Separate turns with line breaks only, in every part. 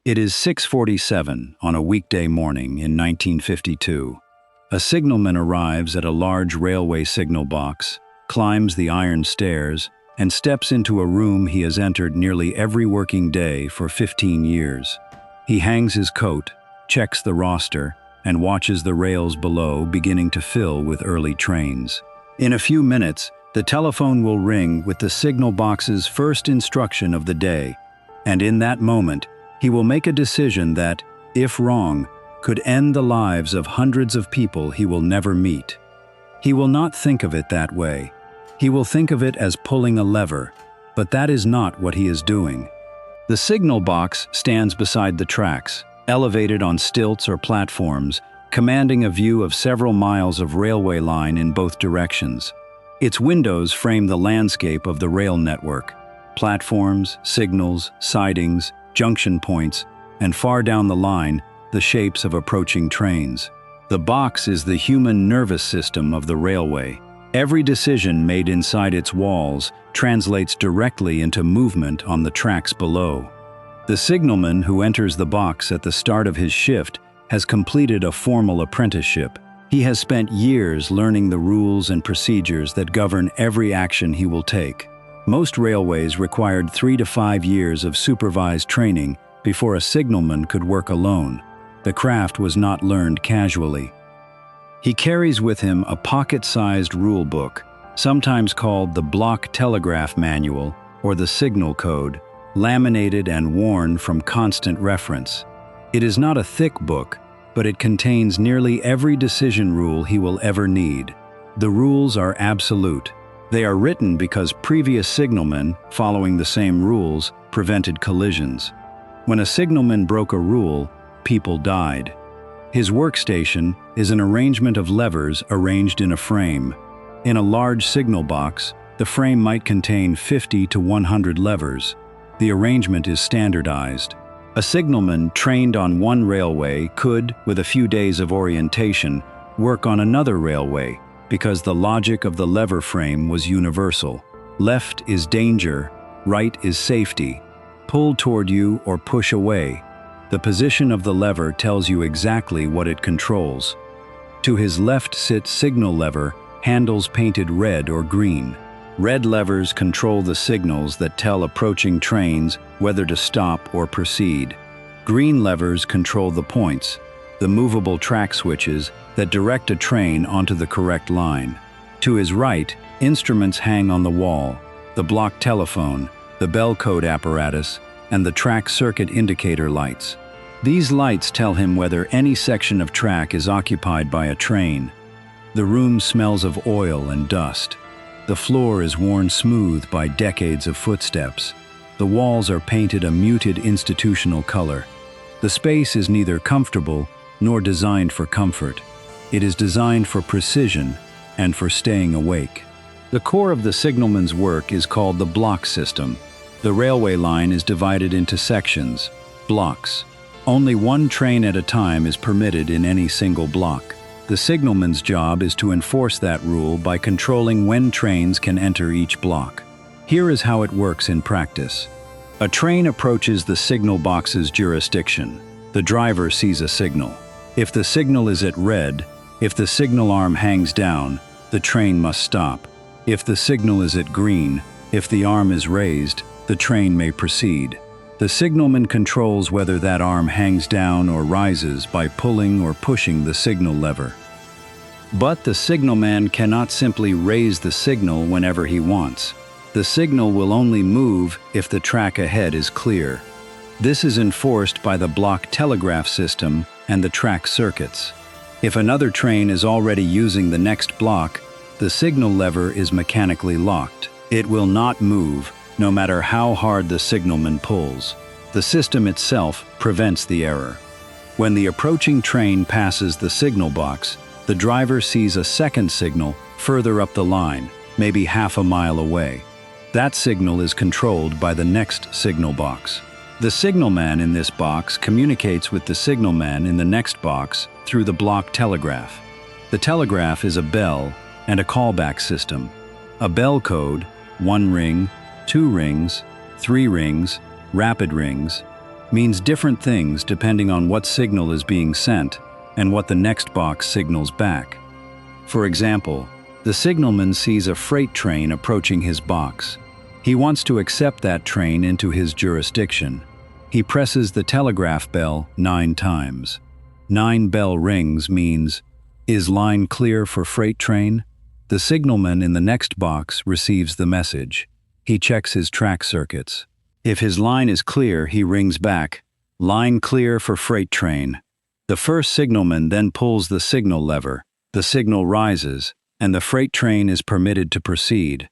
It is 6:47 on a weekday morning in 1952. A signalman arrives at a large railway signal box, climbs the iron stairs, and steps into a room he has entered nearly every working day for 15 years. He hangs his coat, checks the roster, and watches the rails below beginning to fill with early trains. In a few minutes, the telephone will ring with the signal box's first instruction of the day, and in that moment, he will make a decision that, if wrong, could end the lives of hundreds of people he will never meet. He will not think of it that way. He will think of it as pulling a lever, but that is not what he is doing. The signal box stands beside the tracks, elevated on stilts or platforms, commanding a view of several miles of railway line in both directions. Its windows frame the landscape of the rail network: platforms, signals, sidings, junction points, and far down the line, the shapes of approaching trains. The box is the human nervous system of the railway. Every decision made inside its walls translates directly into movement on the tracks below. The signalman who enters the box at the start of his shift has completed a formal apprenticeship. He has spent years learning the rules and procedures that govern every action he will take. Most railways required 3 to 5 years of supervised training before a signalman could work alone. The craft was not learned casually. He carries with him a pocket-sized rulebook, sometimes called the block telegraph manual or the signal code, laminated and worn from constant reference. It is not a thick book, but it contains nearly every decision rule he will ever need. The rules are absolute. They are written because previous signalmen, following the same rules, prevented collisions. When a signalman broke a rule, people died. His workstation is an arrangement of levers arranged in a frame. In a large signal box, the frame might contain 50 to 100 levers. The arrangement is standardized. A signalman trained on one railway could, with a few days of orientation, work on another railway, because the logic of the lever frame was universal. Left is danger, right is safety. Pull toward you or push away. The position of the lever tells you exactly what it controls. To his left sits signal lever, handles painted red or green. Red levers control the signals that tell approaching trains whether to stop or proceed. Green levers control the points, the movable track switches that direct a train onto the correct line. To his right, instruments hang on the wall: the block telephone, the bell code apparatus, and the track circuit indicator lights. These lights tell him whether any section of track is occupied by a train. The room smells of oil and dust. The floor is worn smooth by decades of footsteps. The walls are painted a muted institutional color. The space is neither comfortable nor designed for comfort. It is designed for precision and for staying awake. The core of the signalman's work is called the block system. The railway line is divided into sections, blocks. Only one train at a time is permitted in any single block. The signalman's job is to enforce that rule by controlling when trains can enter each block. Here is how it works in practice. A train approaches the signal box's jurisdiction. The driver sees a signal. If the signal is at red, if the signal arm hangs down, the train must stop. If the signal is at green, if the arm is raised, the train may proceed. The signalman controls whether that arm hangs down or rises by pulling or pushing the signal lever. But the signalman cannot simply raise the signal whenever he wants. The signal will only move if the track ahead is clear. This is enforced by the block telegraph system and the track circuits. If another train is already using the next block, the signal lever is mechanically locked. It will not move, no matter how hard the signalman pulls. The system itself prevents the error. When the approaching train passes the signal box, the driver sees a second signal further up the line, maybe half a mile away. That signal is controlled by the next signal box. The signalman in this box communicates with the signalman in the next box through the block telegraph. The telegraph is a bell and a callback system. A bell code, 1 ring, 2 rings, 3 rings, rapid rings, means different things depending on what signal is being sent and what the next box signals back. For example, the signalman sees a freight train approaching his box. He wants to accept that train into his jurisdiction. He presses the telegraph bell 9 times. 9 bell rings means, "Is line clear for freight train?" The signalman in the next box receives the message. He checks his track circuits. If his line is clear, he rings back, "Line clear for freight train." The first signalman then pulls the signal lever. The signal rises, and the freight train is permitted to proceed.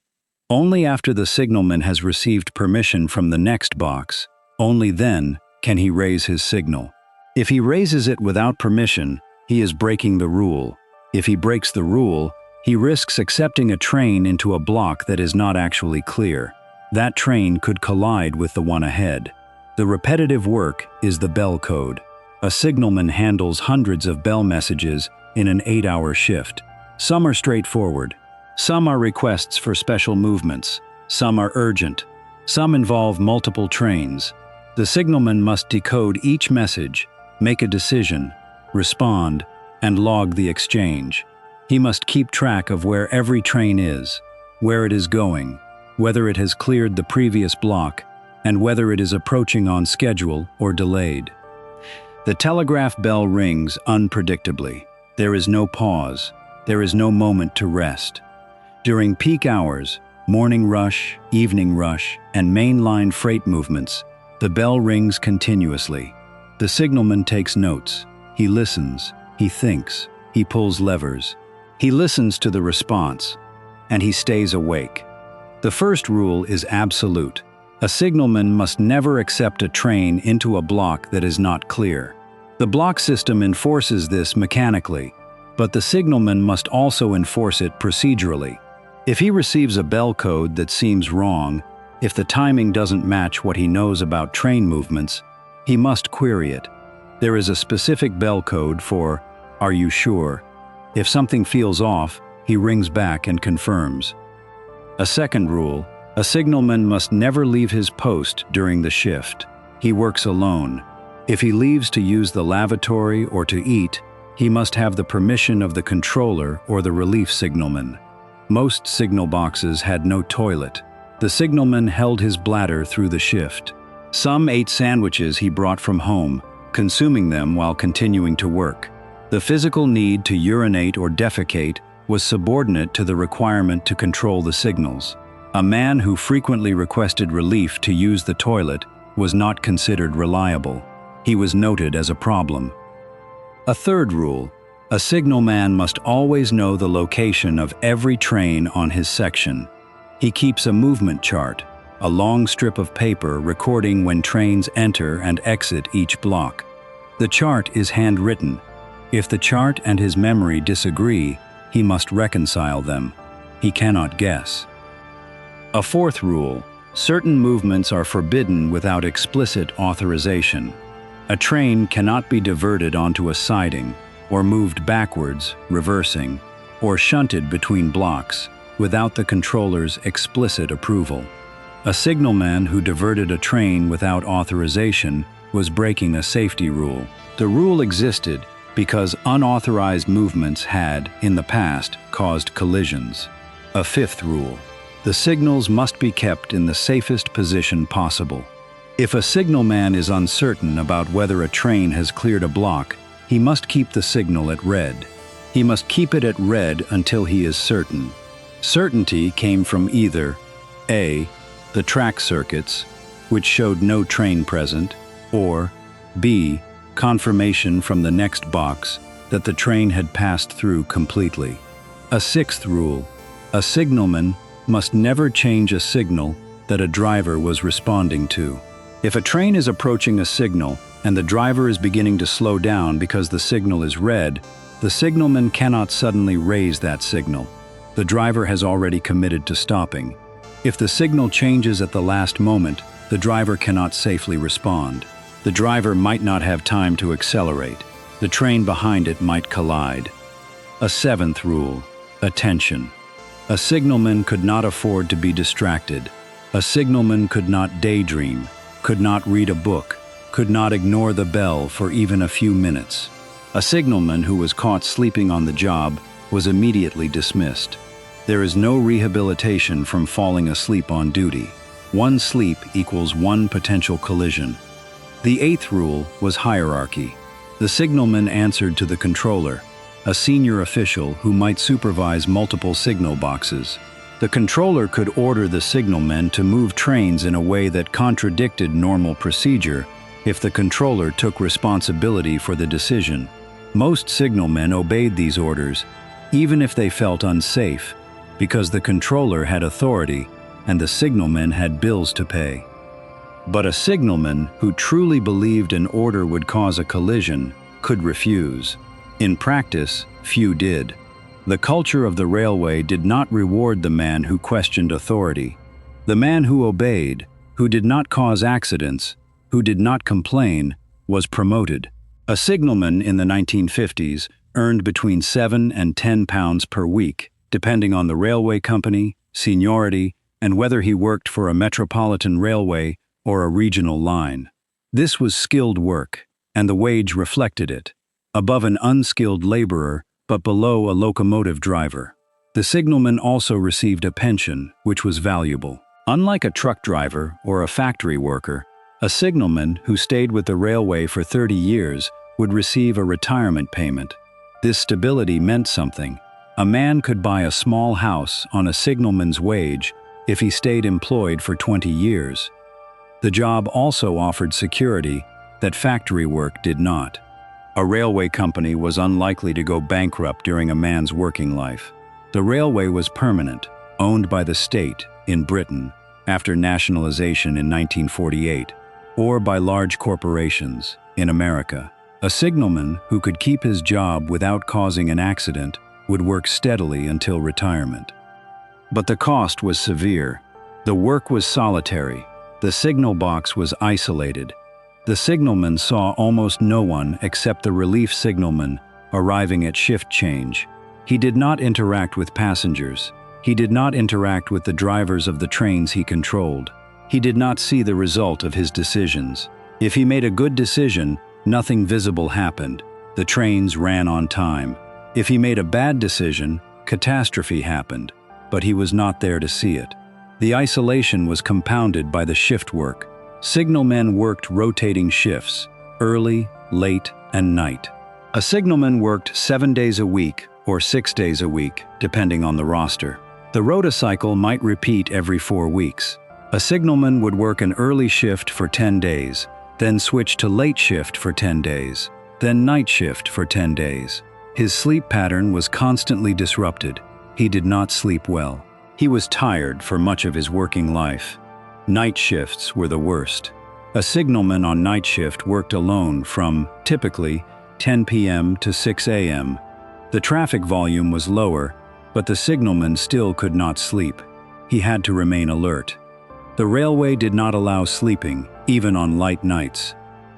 Only after the signalman has received permission from the next box, only then can he raise his signal. If he raises it without permission, he is breaking the rule. If he breaks the rule, he risks accepting a train into a block that is not actually clear. That train could collide with the one ahead. The repetitive work is the bell code. A signalman handles hundreds of bell messages in an 8-hour shift. Some are straightforward. Some are requests for special movements. Some are urgent. Some involve multiple trains. The signalman must decode each message, make a decision, respond, and log the exchange. He must keep track of where every train is, where it is going, whether it has cleared the previous block, and whether it is approaching on schedule or delayed. The telegraph bell rings unpredictably. There is no pause. There is no moment to rest. During peak hours, morning rush, evening rush, and mainline freight movements, the bell rings continuously. The signalman takes notes. He listens. He thinks. He pulls levers. He listens to the response, and he stays awake. The first rule is absolute. A signalman must never accept a train into a block that is not clear. The block system enforces this mechanically, but the signalman must also enforce it procedurally. If he receives a bell code that seems wrong, if the timing doesn't match what he knows about train movements, he must query it. There is a specific bell code for, "Are you sure?" If something feels off, he rings back and confirms. A second rule, a signalman must never leave his post during the shift. He works alone. If he leaves to use the lavatory or to eat, he must have the permission of the controller or the relief signalman. Most signal boxes had no toilet. The signalman held his bladder through the shift. Some ate sandwiches he brought from home, consuming them while continuing to work. The physical need to urinate or defecate was subordinate to the requirement to control the signals. A man who frequently requested relief to use the toilet was not considered reliable. He was noted as a problem. A third rule, a signalman must always know the location of every train on his section. He keeps a movement chart, a long strip of paper recording when trains enter and exit each block. The chart is handwritten. If the chart and his memory disagree, he must reconcile them. He cannot guess. A fourth rule, certain movements are forbidden without explicit authorization. A train cannot be diverted onto a siding, or moved backwards, reversing, or shunted between blocks without the controller's explicit approval. A signalman who diverted a train without authorization was breaking a safety rule. The rule existed because unauthorized movements had, in the past, caused collisions. A fifth rule, the signals must be kept in the safest position possible. If a signalman is uncertain about whether a train has cleared a block, he must keep the signal at red. He must keep it at red until he is certain. Certainty came from either A, the track circuits, which showed no train present, or B, confirmation from the next box that the train had passed through completely. A sixth rule, a signalman must never change a signal that a driver was responding to. If a train is approaching a signal and the driver is beginning to slow down because the signal is red, the signalman cannot suddenly raise that signal. The driver has already committed to stopping. If the signal changes at the last moment, the driver cannot safely respond. The driver might not have time to accelerate. The train behind it might collide. A seventh rule, attention. A signalman could not afford to be distracted. A signalman could not daydream, could not read a book, could not ignore the bell for even a few minutes. A signalman who was caught sleeping on the job was immediately dismissed. There is no rehabilitation from falling asleep on duty. One sleep equals one potential collision. The eighth rule was hierarchy. The signalman answered to the controller, a senior official who might supervise multiple signal boxes. The controller could order the signalmen to move trains in a way that contradicted normal procedure if the controller took responsibility for the decision. Most signalmen obeyed these orders, even if they felt unsafe, because the controller had authority and the signalmen had bills to pay. But a signalman who truly believed an order would cause a collision could refuse. In practice, few did. The culture of the railway did not reward the man who questioned authority. The man who obeyed, who did not cause accidents, who did not complain, was promoted. A signalman in the 1950s earned between £7 and £10 per week, depending on the railway company, seniority, and whether he worked for a metropolitan railway or a regional line. This was skilled work, and the wage reflected it, above an unskilled laborer but below a locomotive driver. The signalman also received a pension, which was valuable. Unlike a truck driver or a factory worker, a signalman who stayed with the railway for 30 years would receive a retirement payment. This stability meant something. A man could buy a small house on a signalman's wage if he stayed employed for 20 years. The job also offered security that factory work did not. A railway company was unlikely to go bankrupt during a man's working life. The railway was permanent, owned by the state in Britain after nationalization in 1948, or by large corporations in America. A signalman who could keep his job without causing an accident would work steadily until retirement. But the cost was severe. The work was solitary. The signal box was isolated. The signalman saw almost no one except the relief signalman arriving at shift change. He did not interact with passengers. He did not interact with the drivers of the trains he controlled. He did not see the result of his decisions. If he made a good decision, nothing visible happened. The trains ran on time. If he made a bad decision, catastrophe happened, but he was not there to see it. The isolation was compounded by the shift work. Signalmen worked rotating shifts, early, late, and night. A signalman worked 7 days a week or 6 days a week, depending on the roster. The rota cycle might repeat every 4 weeks. A signalman would work an early shift for 10 days, then switch to late shift for 10 days, then night shift for 10 days. His sleep pattern was constantly disrupted. He did not sleep well. He was tired for much of his working life. Night shifts were the worst. A signalman on night shift worked alone from, typically, 10 p.m. to 6 a.m. The traffic volume was lower, but the signalman still could not sleep. He had to remain alert. The railway did not allow sleeping, even on light nights.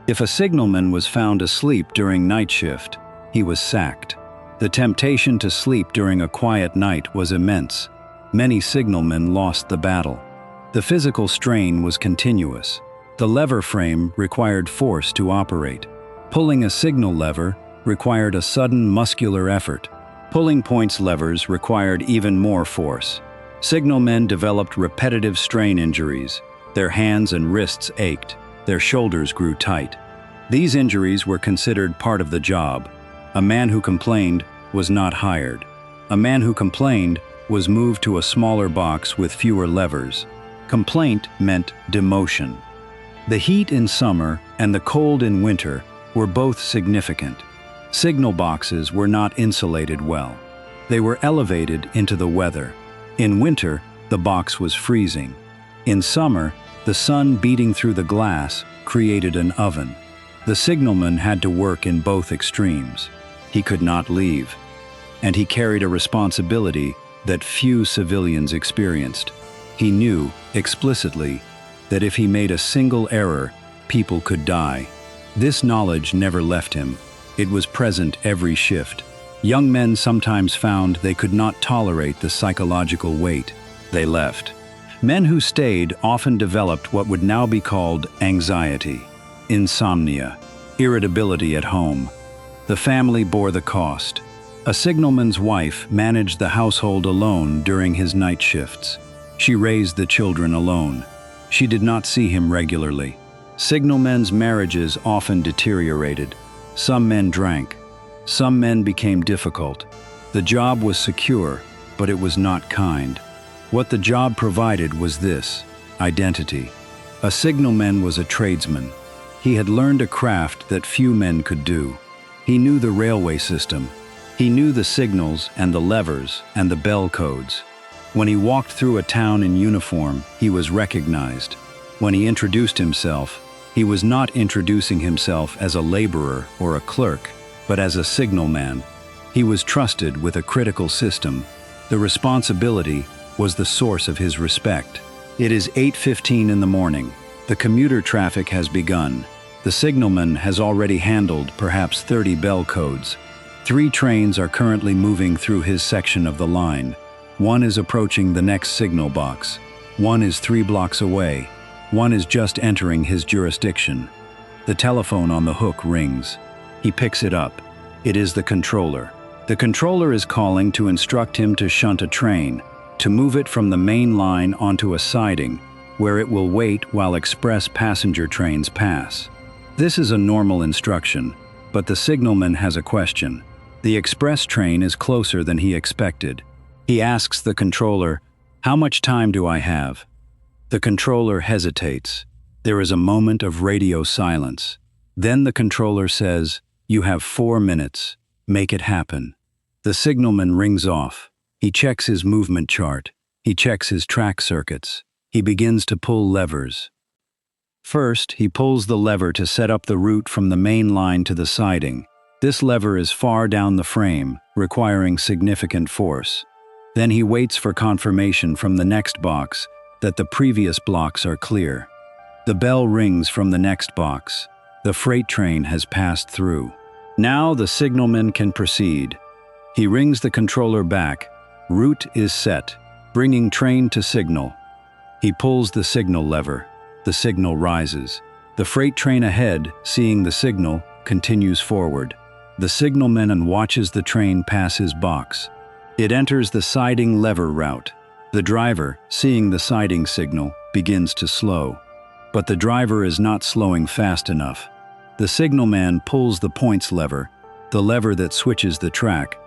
If a signalman was found asleep during night shift, he was sacked. The temptation to sleep during a quiet night was immense. Many signalmen lost the battle. The physical strain was continuous. The lever frame required force to operate. Pulling a signal lever required a sudden muscular effort. Pulling points levers required even more force. Signalmen developed repetitive strain injuries. Their hands and wrists ached. Their shoulders grew tight. These injuries were considered part of the job. A man who complained was not hired. A man who complained was moved to a smaller box with fewer levers. Complaint meant demotion. The heat in summer and the cold in winter were both significant. Signal boxes were not insulated well. They were elevated into the weather. In winter, the box was freezing. In summer, the sun beating through the glass created an oven. The signalman had to work in both extremes. He could not leave, and he carried a responsibility that few civilians experienced. He knew, explicitly, that if he made a single error, people could die. This knowledge never left him. It was present every shift. Young men sometimes found they could not tolerate the psychological weight. They left. Men who stayed often developed what would now be called anxiety. insomnia, irritability at home. The family bore the cost. A signalman's wife managed the household alone during his night shifts. She raised the children alone. She did not see him regularly. Signalmen's marriages often deteriorated. Some men drank. Some men became difficult. The job was secure, but it was not kind. What the job provided was this: identity. A signalman was a tradesman. He had learned a craft that few men could do. He knew the railway system. He knew the signals and the levers and the bell codes. When he walked through a town in uniform, he was recognized. When he introduced himself, he was not introducing himself as a laborer or a clerk, but as a signalman. He was trusted with a critical system. The responsibility was the source of his respect. It is 8:15 in the morning. The commuter traffic has begun. The signalman has already handled perhaps 30 bell codes. 3 trains are currently moving through his section of the line. One is approaching the next signal box. One is 3 blocks away. One is just entering his jurisdiction. The telephone on the hook rings. He picks it up. It is the controller. The controller is calling to instruct him to shunt a train, to move it from the main line onto a siding, where it will wait while express passenger trains pass. This is a normal instruction, but the signalman has a question. The express train is closer than he expected. He asks the controller, "How much time do I have?" The controller hesitates. There is a moment of radio silence. Then the controller says, "You have 4 minutes. Make it happen." The signalman rings off. He checks his movement chart. He checks his track circuits. He begins to pull levers. First, he pulls the lever to set up the route from the main line to the siding. This lever is far down the frame, requiring significant force. Then he waits for confirmation from the next box that the previous blocks are clear. The bell rings from the next box. The freight train has passed through. Now the signalman can proceed. He rings the controller back. Route is set, bringing train to signal. He pulls the signal lever. The signal rises. The freight train ahead, seeing the signal, continues forward. The signalman watches the train pass his box. It enters the siding lever route. The driver, seeing the siding signal, begins to slow. But the driver is not slowing fast enough. The signalman pulls the points lever, the lever that switches the track,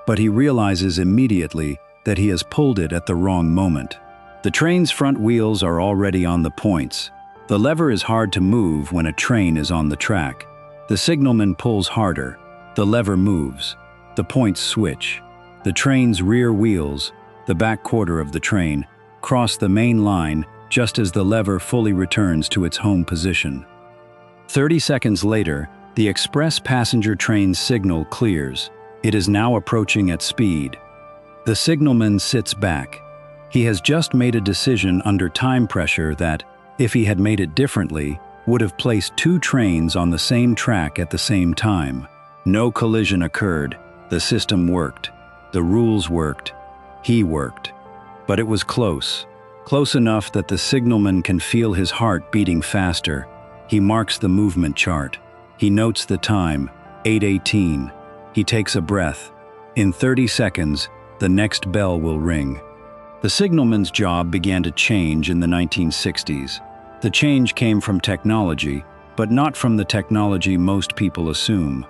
but he realizes immediately that he has pulled it at the wrong moment. The train's front wheels are already on the points. The lever is hard to move when a train is on the track. The signalman pulls harder. The lever moves. The points switch. The train's rear wheels, the back quarter of the train, cross the main line just as the lever fully returns to its home position. 30 seconds later, the express passenger train's signal clears. It is now approaching at speed. The signalman sits back. He has just made a decision under time pressure that, if he had made it differently, would have placed 2 trains on the same track at the same time. No collision occurred. The system worked. The rules worked. He worked. But it was close. Close enough that the signalman can feel his heart beating faster. He marks the movement chart. He notes the time, 8:18. He takes a breath. In 30 seconds, the next bell will ring. The signalman's job began to change in the 1960s. The change came from technology, but not from the technology most people assume.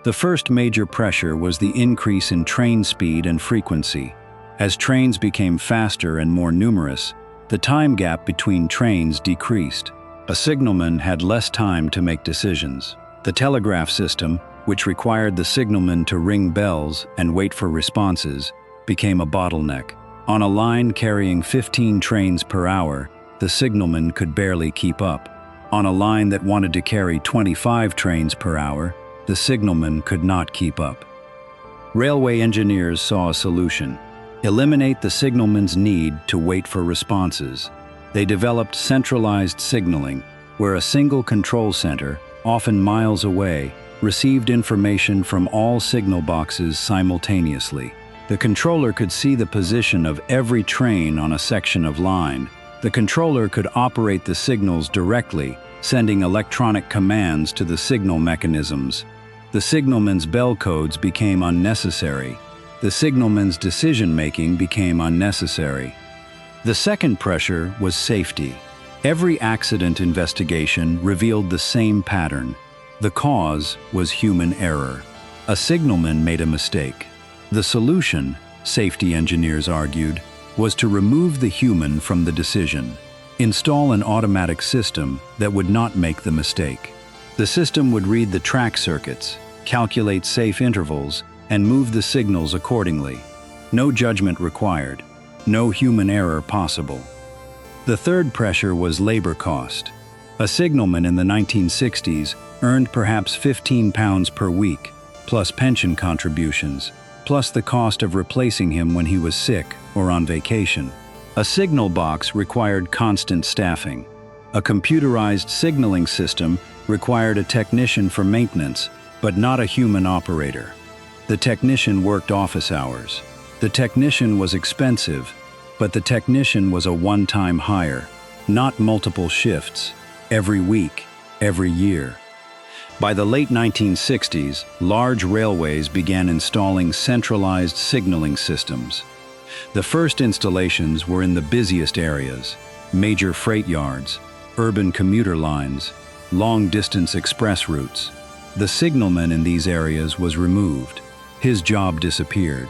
The first major pressure was the increase in train speed and frequency. As trains became faster and more numerous, the time gap between trains decreased. A signalman had less time to make decisions. The telegraph system, which required the signalman to ring bells and wait for responses, became a bottleneck. On a line carrying 15 trains per hour, the signalman could barely keep up. On a line that wanted to carry 25 trains per hour, the signalman could not keep up. Railway engineers saw a solution: eliminate the signalman's need to wait for responses. They developed centralized signaling, where a single control center, often miles away, received information from all signal boxes simultaneously. The controller could see the position of every train on a section of line. The controller could operate the signals directly sending electronic commands to the signal mechanisms. The signalman's bell codes became unnecessary. The signalman's decision-making became unnecessary. The second pressure was safety. Every accident investigation revealed the same pattern. The cause was human error. A signalman made a mistake. The solution, safety engineers argued, was to remove the human from the decision. Install an automatic system that would not make the mistake. The system would read the track circuits, calculate safe intervals, and move the signals accordingly. No judgment required. No human error possible. The third pressure was labor cost. A signalman in the 1960s earned perhaps £15 per week, plus pension contributions, plus the cost of replacing him when he was sick or on vacation. A signal box required constant staffing. A computerized signaling system required a technician for maintenance, but not a human operator. The technician worked office hours. The technician was expensive, but the technician was a one-time hire, not multiple shifts, every week, every year. By the late 1960s, large railways began installing centralized signaling systems. The first installations were in the busiest areas: major freight yards, urban commuter lines, long-distance express routes. The signalman in these areas was removed. His job disappeared.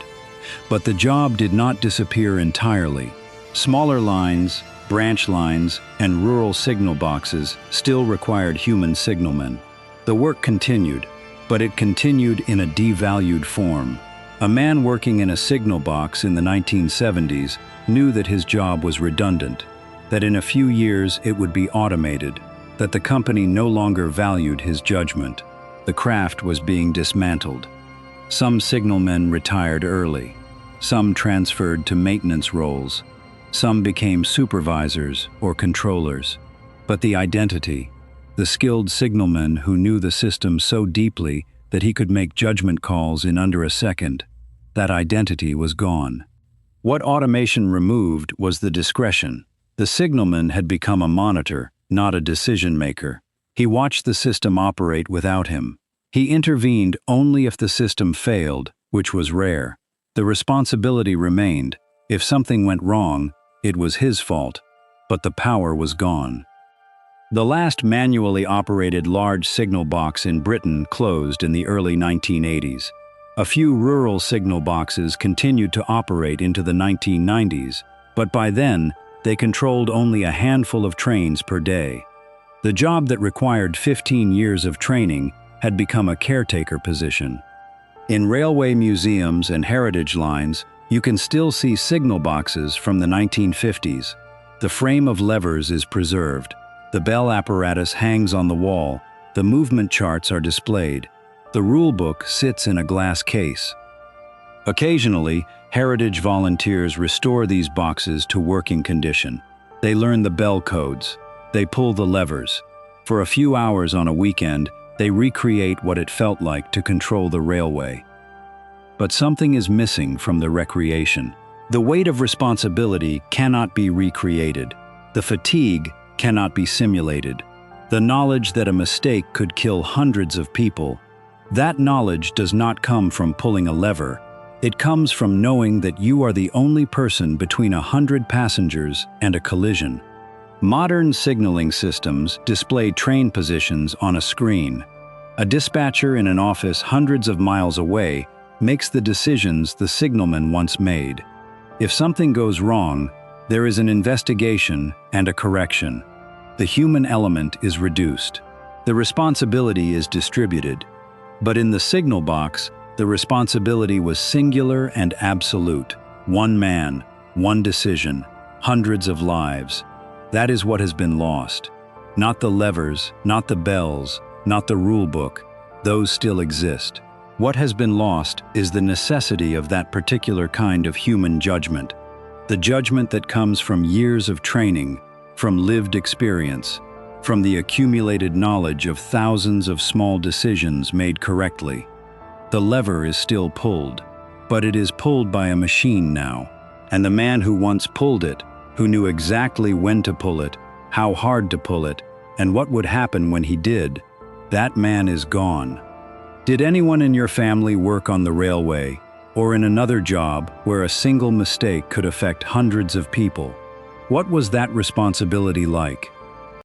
But the job did not disappear entirely. Smaller lines, branch lines, and rural signal boxes still required human signalmen. The work continued, but it continued in a devalued form. A man working in a signal box in the 1970s knew that his job was redundant, that in a few years it would be automated, that the company no longer valued his judgment. The craft was being dismantled. Some signalmen retired early. Some transferred to maintenance roles. Some became supervisors or controllers. But the identity, the skilled signalman who knew the system so deeply that he could make judgment calls in under a second, that identity was gone. What automation removed was the discretion. The signalman had become a monitor, not a decision-maker. He watched the system operate without him. He intervened only if the system failed, which was rare. The responsibility remained. If something went wrong, it was his fault, but the power was gone. The last manually operated large signal box in Britain closed in the early 1980s. A few rural signal boxes continued to operate into the 1990s, but by then, they controlled only a handful of trains per day. The job that required 15 years of training had become a caretaker position. In railway museums and heritage lines, you can still see signal boxes from the 1950s. The frame of levers is preserved. The bell apparatus hangs on the wall. The movement charts are displayed. The rulebook sits in a glass case. Occasionally, heritage volunteers restore these boxes to working condition. They learn the bell codes. They pull the levers. For a few hours on a weekend, they recreate what it felt like to control the railway. But something is missing from the recreation. The weight of responsibility cannot be recreated. The fatigue cannot be simulated. The knowledge that a mistake could kill hundreds of people, that knowledge does not come from pulling a lever. It comes from knowing that you are the only person between 100 passengers and a collision. Modern signaling systems display train positions on a screen. A dispatcher in an office hundreds of miles away makes the decisions the signalman once made. If something goes wrong, there is an investigation and a correction. The human element is reduced. The responsibility is distributed. But in the signal box, the responsibility was singular and absolute. One man, one decision, hundreds of lives. That is what has been lost. Not the levers, not the bells, not the rulebook. Those still exist. What has been lost is the necessity of that particular kind of human judgment. The judgment that comes from years of training, from lived experience, from the accumulated knowledge of thousands of small decisions made correctly. The lever is still pulled, but it is pulled by a machine now. And the man who once pulled it, who knew exactly when to pull it, how hard to pull it, And what would happen when he did? That man is gone. Did anyone in your family work on the railway or in another job where a single mistake could affect hundreds of people? What was that responsibility like?